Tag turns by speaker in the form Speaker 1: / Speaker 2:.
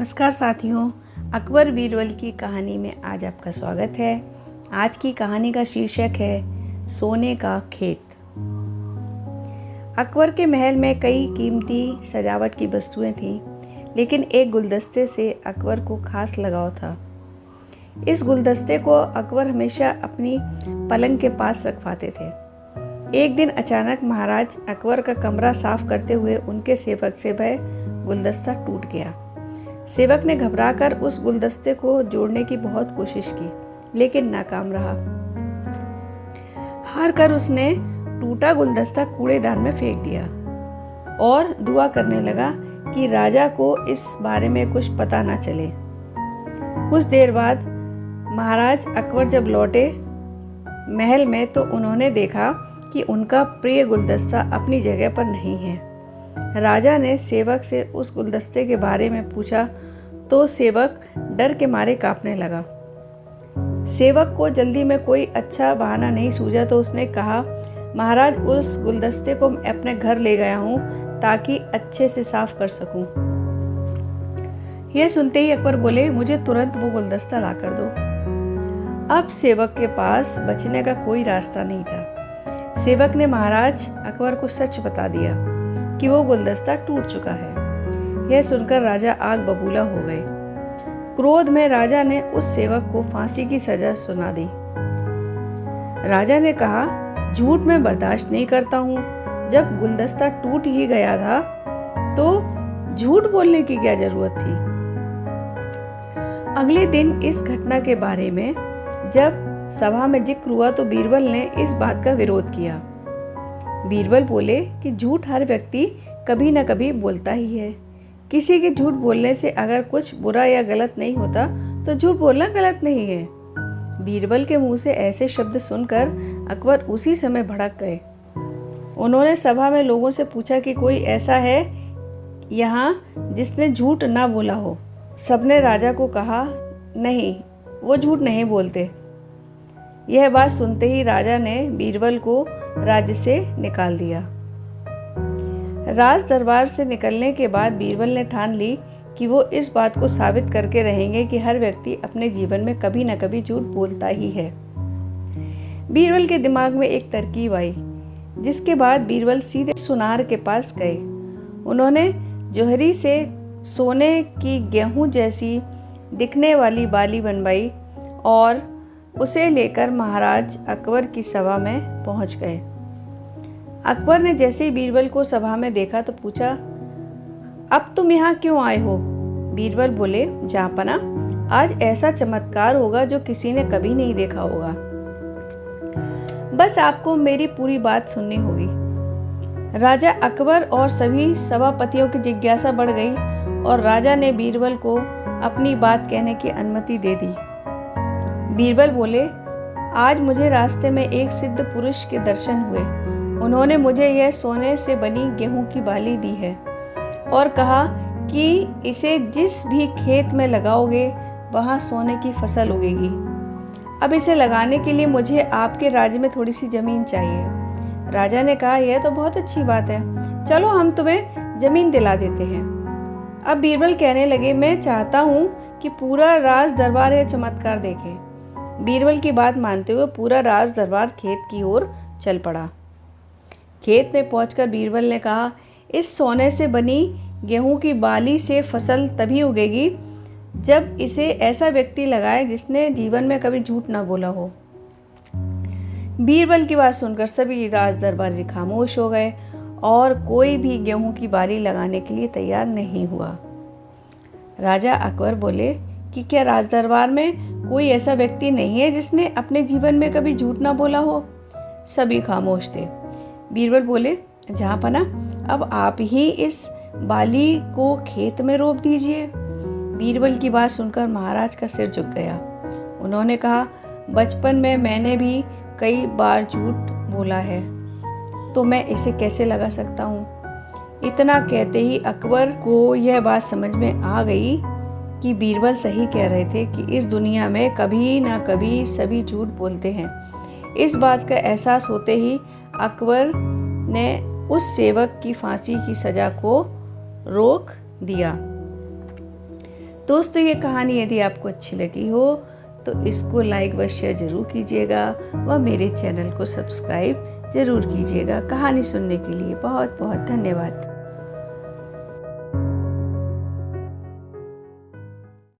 Speaker 1: नमस्कार साथियों, अकबर बीरबल की कहानी में आज आपका स्वागत है। आज की कहानी का शीर्षक है सोने का खेत। अकबर के महल में कई कीमती सजावट की वस्तुएं थीं, लेकिन एक गुलदस्ते से अकबर को खास लगाव था। इस गुलदस्ते को अकबर हमेशा अपनी पलंग के पास रखवाते थे। एक दिन अचानक महाराज अकबर का कमरा साफ करते हुए उनके सेवक से वह गुलदस्ता टूट गया। सेवक ने घबराकर उस गुलदस्ते को जोड़ने की बहुत कोशिश की, लेकिन नाकाम रहा। हार कर उसने टूटा गुलदस्ता कूड़ेदान में फेंक दिया और दुआ करने लगा कि राजा को इस बारे में कुछ पता ना चले। कुछ देर बाद महाराज अकबर जब लौटे महल में, तो उन्होंने देखा कि उनका प्रिय गुलदस्ता अपनी जगह पर नहीं है। राजा ने सेवक से उस गुलदस्ते के बारे में पूछा तो सेवक डर के मारे कांपने लगा। सेवक को जल्दी में कोई अच्छा बहाना नहीं सूझा, तो उसने कहा, महाराज, उस गुलदस्ते को अपने घर ले गया हूँ ताकि अच्छे से साफ कर सकूं। यह सुनते ही अकबर बोले, मुझे तुरंत वो गुलदस्ता ला कर दो। अब सेवक के पास बचने का कोई रास्ता नहीं था। सेवक ने महाराज अकबर को सच बता दिया कि वो गुलदस्ता टूट चुका है। यह सुनकर राजा आग बबूला हो गए। क्रोध में राजा ने उस सेवक को फांसी की सजा सुना दी। राजा ने कहा, झूठ मैं बर्दाश्त नहीं करता हूँ। जब गुलदस्ता टूट ही गया था तो झूठ बोलने की क्या जरूरत थी। अगले दिन इस घटना के बारे में जब सभा में जिक्र हुआ तो बीरबल ने इस बात का विरोध किया। बीरबल बोले कि झूठ हर व्यक्ति कभी न कभी बोलता ही है। किसी के झूठ बोलने से अगर कुछ बुरा या गलत नहीं होता तो झूठ बोलना गलत नहीं है। बीरबल के मुंह से ऐसे शब्द सुनकर अकबर उसी समय भड़क गए। उन्होंने सभा में लोगों से पूछा कि कोई ऐसा है यहाँ जिसने झूठ ना बोला हो। सबने राजा को कहा, नहीं, वो झूठ नहीं बोलते। यह बात सुनते ही राजा ने बीरबल को राज्य से निकाल दिया। राज दरबार से निकलने के बाद बीरबल ने ठान ली कि वो इस बात को साबित करके रहेंगे कि हर व्यक्ति अपने जीवन में कभी न कभी झूठ बोलता ही है। बीरबल के दिमाग में एक तरकीब आई, जिसके बाद बीरबल सीधे सुनार के पास गए। उन्होंने जौहरी से सोने की गेहूं जैसी दिखने वाली बाली बनवाई और उसे लेकर महाराज अकबर की सभा में पहुंच गए। अकबर ने जैसे ही बीरबल को सभा में देखा तो पूछा, अब तुम यहाँ क्यों आए हो। बीरबल बोले, जहाँपना, आज ऐसा चमत्कार होगा जो किसी ने कभी नहीं देखा होगा। बस आपको मेरी पूरी बात सुननी होगी। राजा अकबर और सभी सभापतियों की जिज्ञासा बढ़ गई और राजा ने बीरबल को अपनी बात कहने की अनुमति दे दी। बीरबल बोले, आज मुझे रास्ते में एक सिद्ध पुरुष के दर्शन हुए। उन्होंने मुझे यह सोने से बनी गेहूं की बाली दी है और कहा कि इसे जिस भी खेत में लगाओगे वहां सोने की फसल उगेगी। अब इसे लगाने के लिए मुझे आपके राज्य में थोड़ी सी जमीन चाहिए। राजा ने कहा, यह तो बहुत अच्छी बात है, चलो हम तुम्हें जमीन दिला देते हैं। अब बीरबल कहने लगे, मैं चाहता हूँ कि पूरा राज दरबार यह चमत्कार देखे। बीरबल की बात मानते हुए पूरा राज दरबार खेत की ओर चल पड़ा। खेत में पहुंचकर बीरबल ने कहा, इस सोने से बनी गेहूं की बाली से फसल तभी उगेगी जब इसे ऐसा व्यक्ति लगाए जिसने जीवन में कभी झूठ ना बोला हो। बीरबल की बात सुनकर सभी राज दरबारी खामोश हो गए और कोई भी गेहूं की बाली लगाने के लिए तैयार नहीं हुआ। राजा अकबर बोले कि क्या राज दरबार में कोई ऐसा व्यक्ति नहीं है जिसने अपने जीवन में कभी झूठ ना बोला हो। सभी खामोश थे। बीरबल बोले, जहाँपना, अब आप ही इस बाली को खेत में रोप दीजिए। बीरबल की बात सुनकर महाराज का सिर झुक गया। उन्होंने कहा, बचपन में मैंने भी कई बार झूठ बोला है, तो मैं इसे कैसे लगा सकता हूँ। इतना कहते ही अकबर को यह बात समझ में आ गई कि बीरबल सही कह रहे थे कि इस दुनिया में कभी ना कभी सभी झूठ बोलते हैं। इस बात का एहसास होते ही अकबर ने उस सेवक की फांसी की सजा को रोक दिया। दोस्तों, ये कहानी यदि आपको अच्छी लगी हो तो इसको लाइक व शेयर ज़रूर कीजिएगा व मेरे चैनल को सब्सक्राइब ज़रूर कीजिएगा। कहानी सुनने के लिए बहुत बहुत धन्यवाद।